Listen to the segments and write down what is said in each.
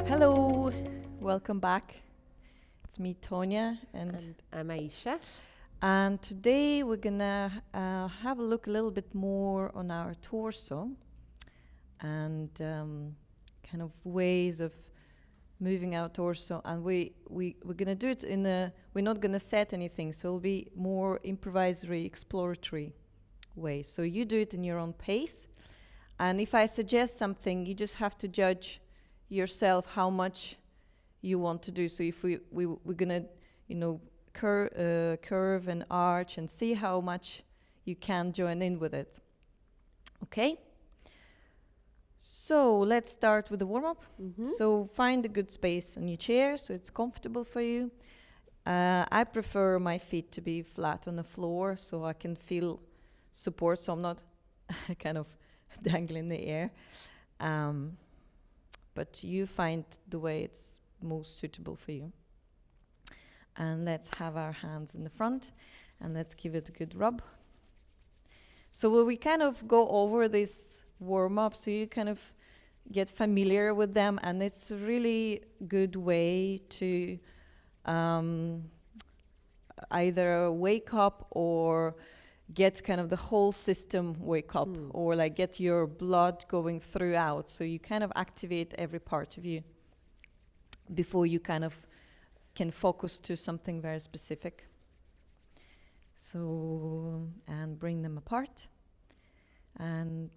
Hello, welcome back. It's me, Tonya, And I'm Aisha. and today we're gonna have a look a little bit more on our torso and kind of ways of moving our torso. And we're gonna do it we're not gonna set anything, so it'll be more improvisory, exploratory way. So you do it in your own pace. And if I suggest something, you just have to judge yourself how much you want to do. So if we're gonna, curve and arch and see how much you can join in with it. Okay? So let's start with the warm-up. So find a good space on your chair so it's comfortable for you. I prefer my feet to be flat on the floor so I can feel support, so I'm not kind of dangling in the air. But you find the way it's most suitable for you. And let's have our hands in the front and let's give it a good rub. So we kind of go over this warm-up so you kind of get familiar with them, and it's a really good way to either wake up or get kind of the whole system wake up, or like get your blood going throughout, so you kind of activate every part of you before you kind of can focus to something very specific. So, and bring them apart and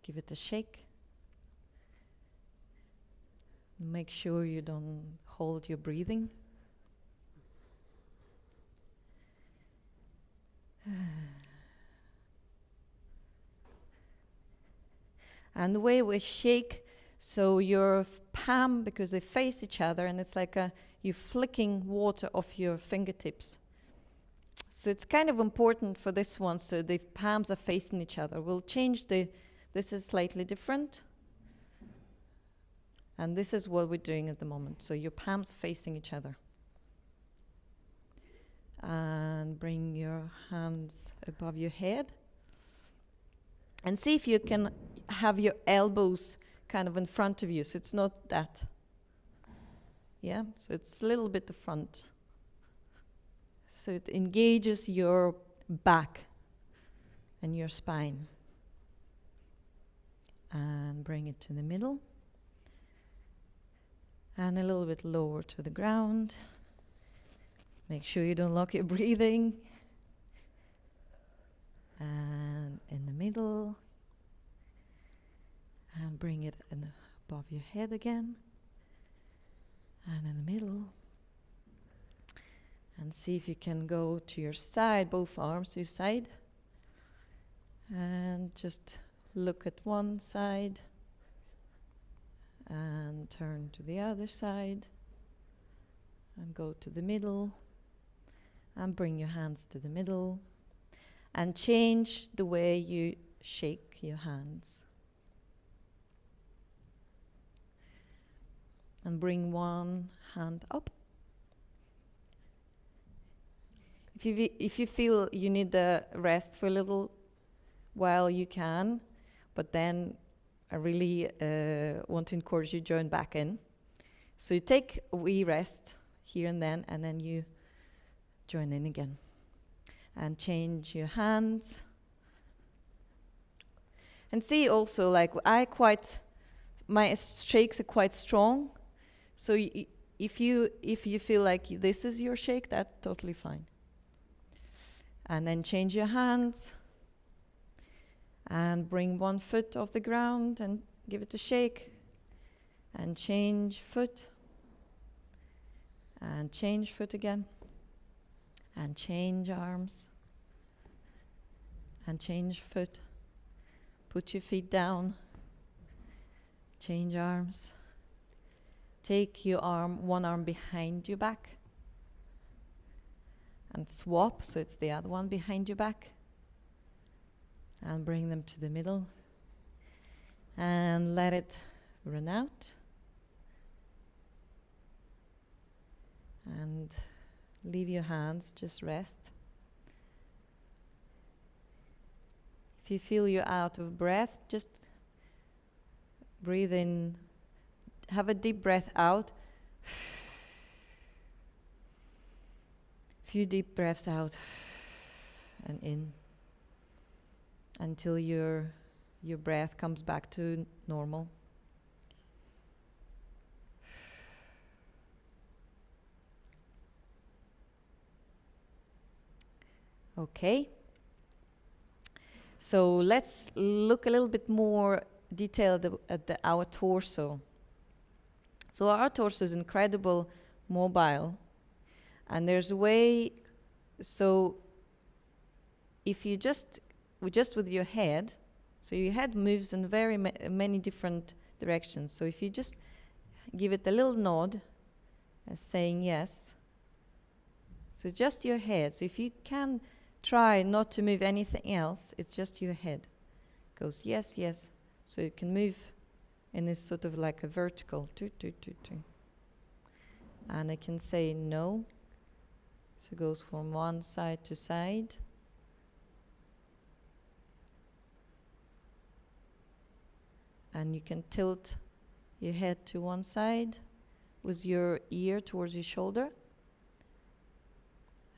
give it a shake. Make sure you don't hold your breathing. And the way we shake, so your palm, because they face each other, and it's like you're flicking water off your fingertips. So it's kind of important for this one, so the palms are facing each other. We'll change this is slightly different. And this is what we're doing at the moment. So your palms facing each other. And bring your hands above your head. And see if you can have your elbows kind of in front of you, so it's not that. Yeah, so it's a little bit the front. So it engages your back and your spine. And bring it to the middle. And a little bit lower to the ground. Make sure you don't lock your breathing. And in the middle. And bring it above your head again. And in the middle. And see if you can go to your side, both arms to your side. And just look at one side. And turn to the other side. And go to the middle. And bring your hands to the middle. And change the way you shake your hands. And bring one hand up. If you feel you need the rest for a little while, you can. But then I really want to encourage you to join back in. So you take a wee rest here and then you join in again. And change your hands. And see also, like my shakes are quite strong. So if you feel like this is your shake, that's totally fine. And then change your hands. And bring one foot off the ground and give it a shake. And change foot. And change foot again. And change arms. And change foot. Put your feet down. Change arms. Take your one arm behind your back. And swap, so it's the other one behind your back. And bring them to the middle. And let it run out. And leave your hands, just rest. If you feel you're out of breath, just breathe in. Have a deep breath out. Few deep breaths out and in until your breath comes back to normal. Okay. So let's look a little bit more detailed at our torso. So our torso is incredible mobile, and there's a way. So if you just with your head, so your head moves in very many different directions. So if you just give it a little nod, as saying yes. So just your head. So if you can try not to move anything else, it's just your head. Goes yes, yes. So you can move in this sort of like a vertical. And I can say no. So it goes from one side to side. And you can tilt your head to one side with your ear towards your shoulder.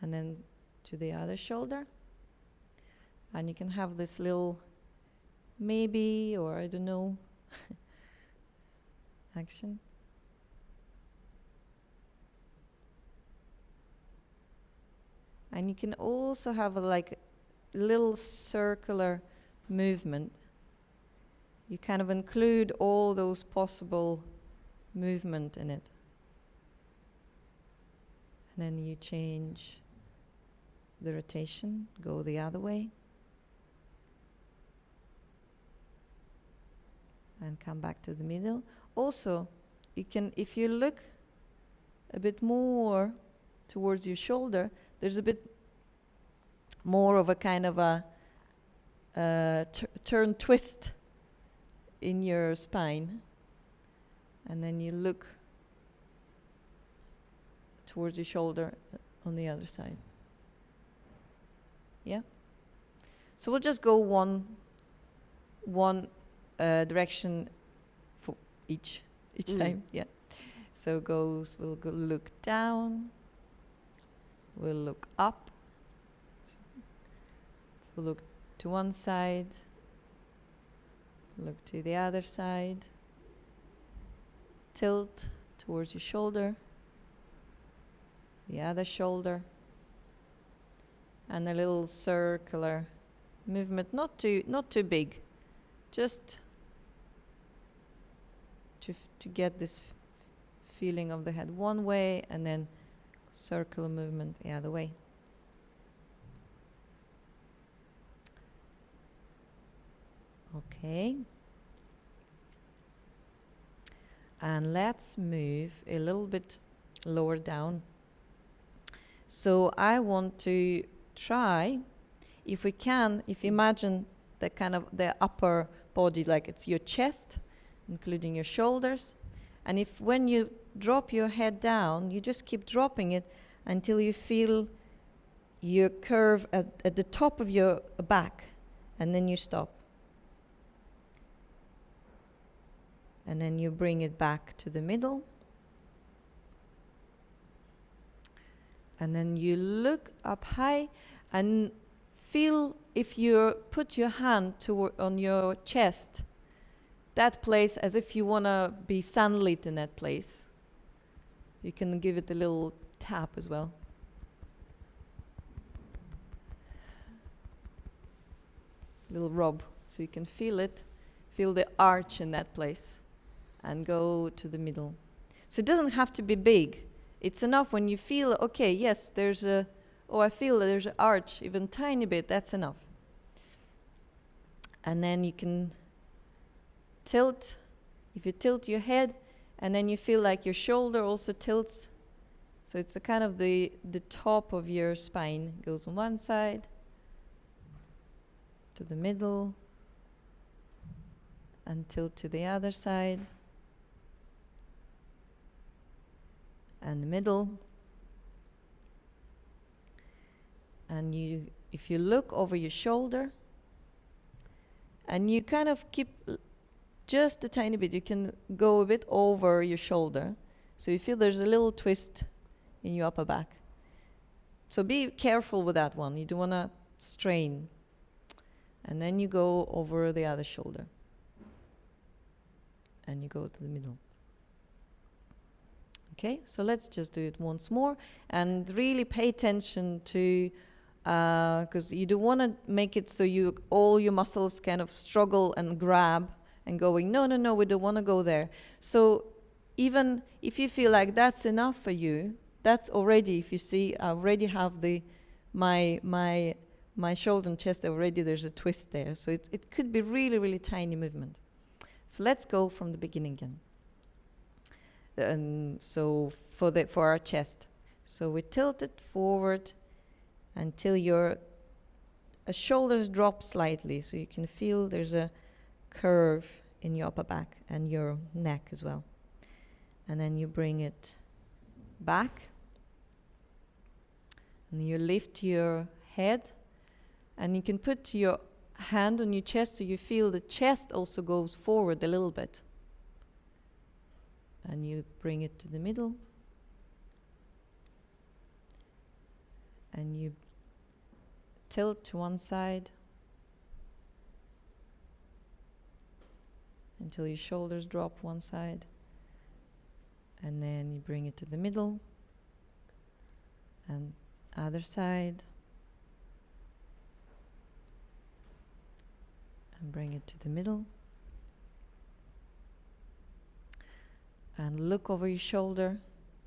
And then to the other shoulder. And you can have this little maybe, or I don't know, action. And you can also have a like little circular movement. You kind of include all those possible movement in it. And then you change the rotation, go the other way. And come back to the middle. Also, you can, if you look a bit more towards your shoulder, there's a bit more of a kind of a turn twist in your spine. And then you look towards your shoulder on the other side. Yeah? So we'll just go one direction for each time. Yeah. So we'll go look down. We'll look up. We'll look to one side. Look to the other side. Tilt towards your shoulder. The other shoulder. And a little circular movement, not too big. Just to get this feeling of the head one way, and then circular movement the other way. Okay. And let's move a little bit lower down. So I want to try, if we can, if you imagine the kind of the upper body, like it's your chest, including your shoulders. And if when you drop your head down, you just keep dropping it until you feel your curve at the top of your back, and then you stop. And then you bring it back to the middle. And then you look up high and feel, if you put your hand on your chest, that place, as if you want to be sunlit in that place. You can give it a little tap as well. Little rub, so you can feel it, feel the arch in that place, and go to the middle. So it doesn't have to be big. It's enough when you feel, okay, yes, I feel that there's an arch, even tiny bit, that's enough. And then you can tilt, if you tilt your head, and then you feel like your shoulder also tilts. So it's a kind of the top of your spine goes on one side, to the middle, and tilt to the other side, and the middle. And if you look over your shoulder, And you kind of keep just a tiny bit. You can go a bit over your shoulder. So you feel there's a little twist in your upper back. So be careful with that one. You don't want to strain. And then you go over the other shoulder. And you go to the middle. Okay, so let's just do it once more. And really pay attention to, because you don't want to make it so all your muscles kind of struggle and grab and going, no, we don't want to go there. So even if you feel like that's enough for you, that's already, if you see, I already have my shoulder and chest already, there's a twist there. So it could be really, really tiny movement. So let's go from the beginning again. So for our chest. So we tilt it forward until your shoulders drop slightly. So you can feel there's a curve in your upper back and your neck as well. And then you bring it back. And you lift your head. And you can put your hand on your chest so you feel the chest also goes forward a little bit. And you bring it to the middle. And you tilt to one side until your shoulders drop one side. And then you bring it to the middle. And other side. And bring it to the middle. And look over your shoulder,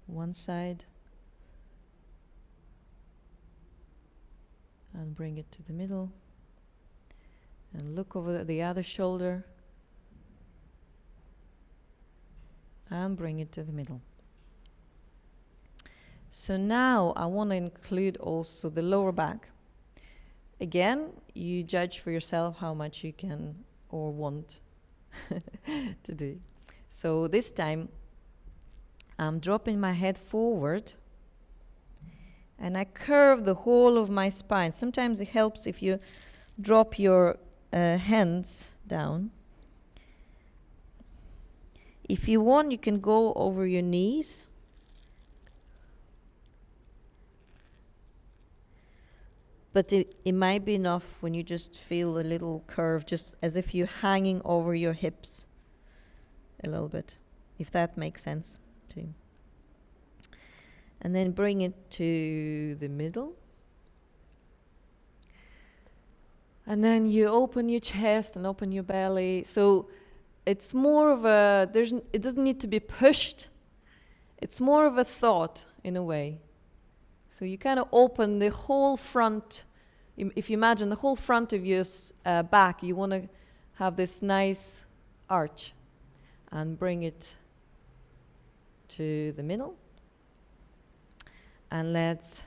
one side. And bring it to the middle. And look over the other shoulder. And bring it to the middle. So now I want to include also the lower back. Again, you judge for yourself how much you can or want to do. So this time, I'm dropping my head forward and I curve the whole of my spine. Sometimes it helps if you drop your hands down. If you want, you can go over your knees. But it might be enough when you just feel a little curve, just as if you're hanging over your hips a little bit, if that makes sense to you. And then bring it to the middle. And then you open your chest and open your belly. So it's more of it doesn't need to be pushed. It's more of a thought in a way. So you kind of open the whole front. If you imagine the whole front of your back, you want to have this nice arch. And bring it to the middle. And let's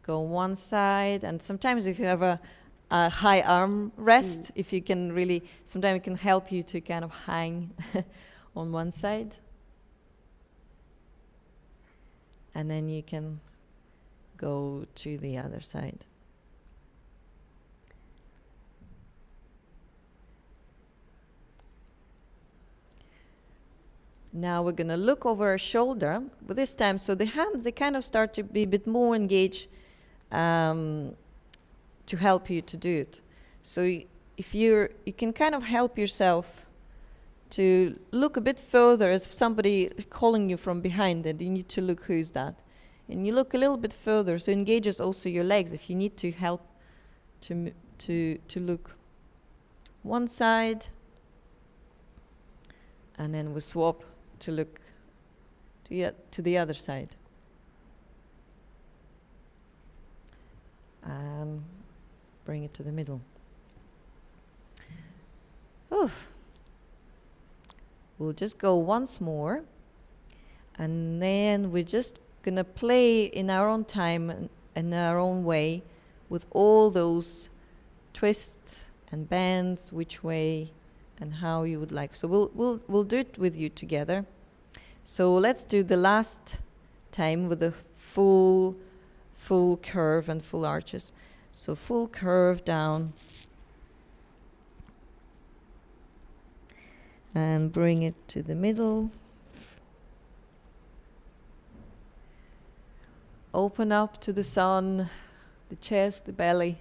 go one side. And sometimes if you have a high arm rest, if you can really, sometimes it can help you to kind of hang on one side. And then you can go to the other side. Now we're going to look over our shoulder, but this time, so the hands, they kind of start to be a bit more engaged to help you to do it. So if you can kind of help yourself to look a bit further as if somebody calling you from behind, and you need to look who's that. And you look a little bit further, so engages also your legs if you need to help to look one side, and then we swap to look to the other side. And bring it to the middle. Oof. We'll just go once more, and then we're just gonna play in our own time, in our own way, with all those twists and bends, which way and how you would like. So we'll do it with you together. So let's do the last time with the full curve and full arches. So full curve down. And bring it to the middle. Open up to the sun, the chest, the belly,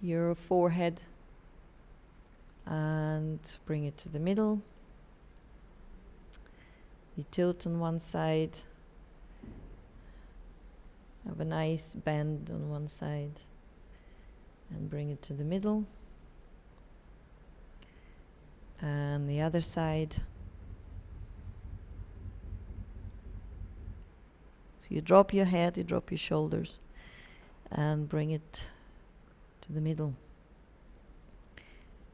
your forehead, and bring it to the middle. You tilt on one side, have a nice bend on one side, and bring it to the middle. And the other side. So you drop your head, you drop your shoulders, and bring it to the middle.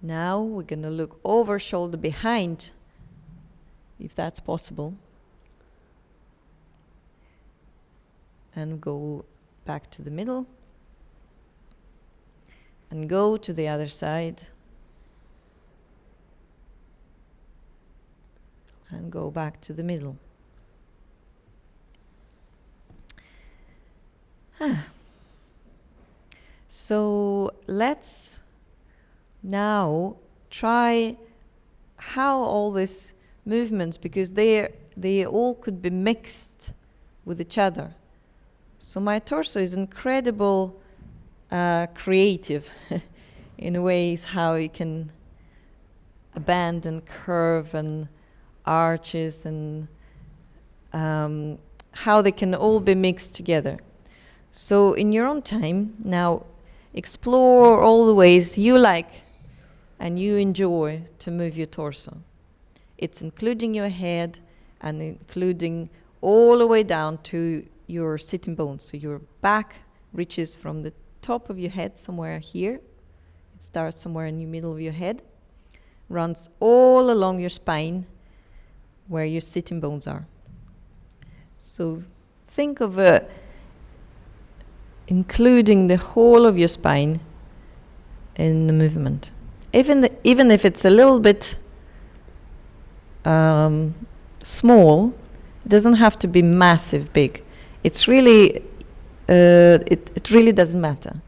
Now we're going to look over shoulder behind, if that's possible, and go back to the middle, and go to the other side, and go back to the middle. So let's now try how all these movements, because they all could be mixed with each other. So my torso is incredible creative in ways how you can bend and curve and arches and how they can all be mixed together. So in your own time, now explore all the ways you like and you enjoy to move your torso. It's including your head and including all the way down to your sitting bones. So your back reaches from the top of your head somewhere here. It starts somewhere in the middle of your head, runs all along your spine where your sitting bones are. So think of including the whole of your spine in the movement. Even if it's a little bit small, it doesn't have to be massive big. It's really, it really doesn't matter.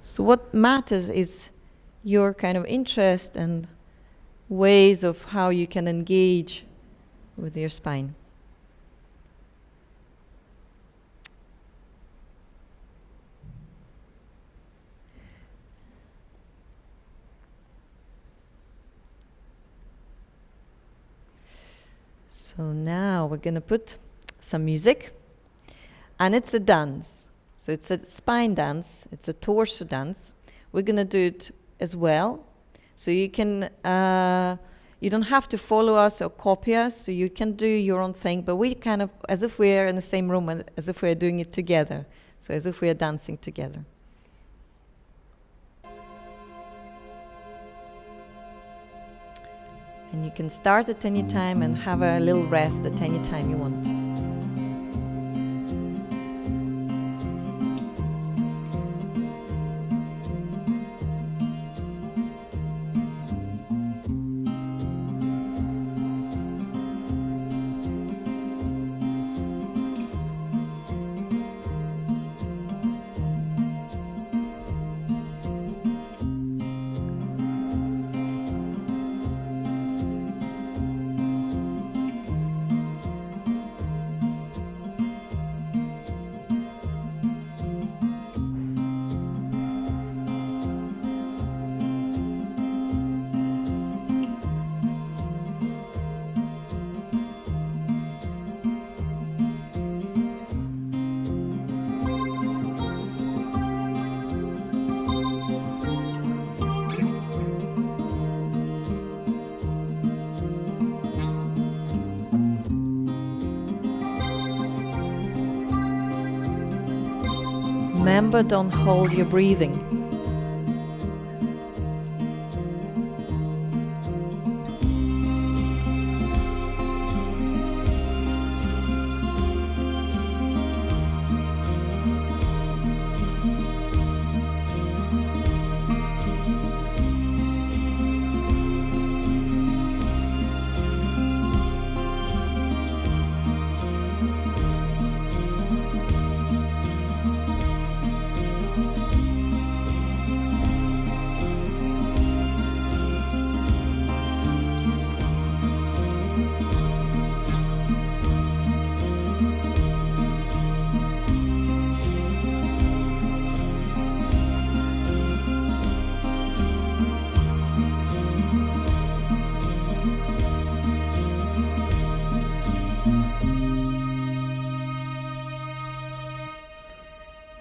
So what matters is your kind of interest and ways of how you can engage with your spine. So now we're going to put some music, and it's a dance. So it's a spine dance, it's a torso dance. We're going to do it as well. So you can, you don't have to follow us or copy us, so you can do your own thing, but we kind of, as if we're in the same room, and as if we're doing it together. So as if we're dancing together. And you can start at any time and have a little rest at any time you want. Remember, don't hold your breathing.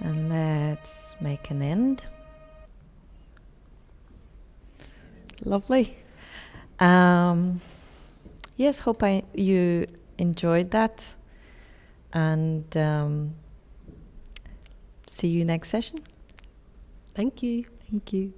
And let's make an end. Lovely. Yes, hope you enjoyed that. And see you next session. Thank you. Thank you.